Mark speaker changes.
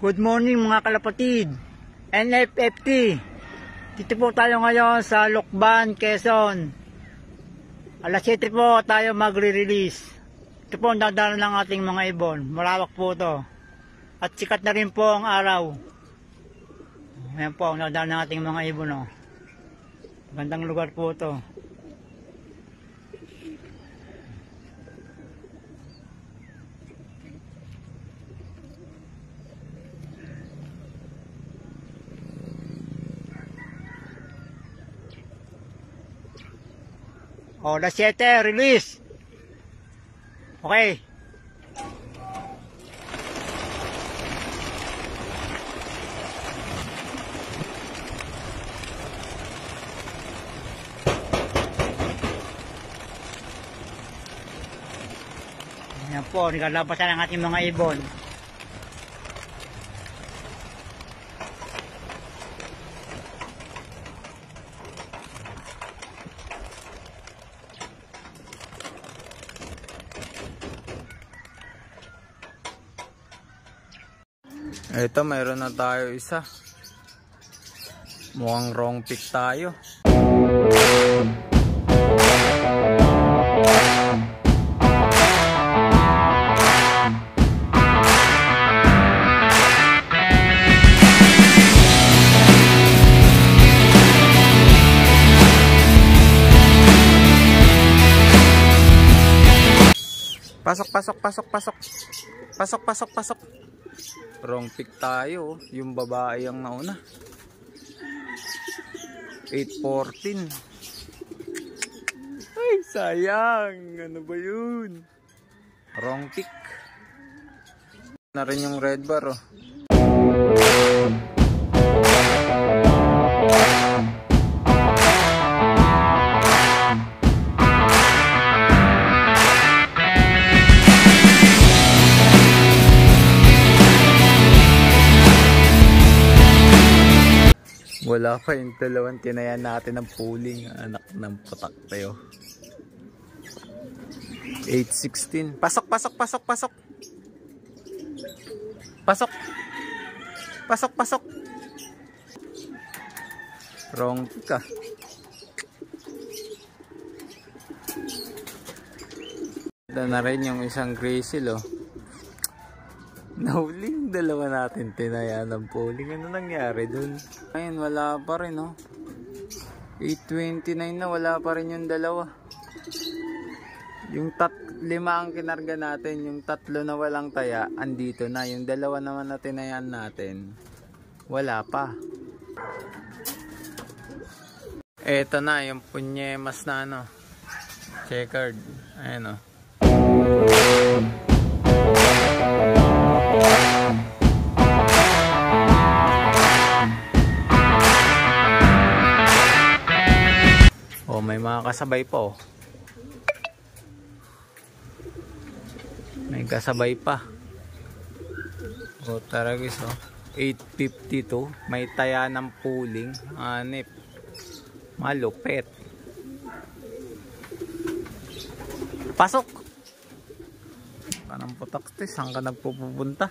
Speaker 1: Good morning mga kalapatid, NFFT. Dito po tayo ngayon sa Lucban, Quezon. Alas 7 po tayo magre-release. Ito po ang dadaan ng ating mga ibon. Malawak po ito. At sikat na rin po ang araw. Ayan po ang dadaan ng ating mga ibon. Oh. Gandang lugar po ito. O, alas 7, release. Okay. Ayan po, nagalabasan ang ating mga ibon.
Speaker 2: Ito, mayroon na tayo isa. Mukhang wrong pick tayo. Pasok, pasok, pasok, pasok. Pasok, pasok, pasok. Wrong pick tayo. Yung babae ang nauna. 8:14. Ay, sayang. Ano ba yun? Wrong pick. Na rin yung red bar, oh. Wala pa yung dalawang tinayan natin ng pooling. Anak ng patak tayo. 8:16. Pasok, pasok, pasok, pasok. Pasok. Pasok, pasok. Wrong ka. Ito na rin yung isang grizzle, oh. Nahuling dalawa natin tinayan ng pooling. Ano nangyari dun? Ayun, wala pa rin, oh. 8:29 na, wala pa rin yung dalawa. Yung 5 ang kinarga natin, yung 3 na walang taya, andito na. Yung dalawa naman na tinayan natin, wala pa. Eto na, yung punyemas na ano, checkered. Ayan, oh. Oh, may mga kasabay pa, oh. May kasabay pa. Oh, taragis, oh. 8:52. May taya ng pooling. Anip. Malupit. Pasok! Kanang putak, saan ka nagpupunta?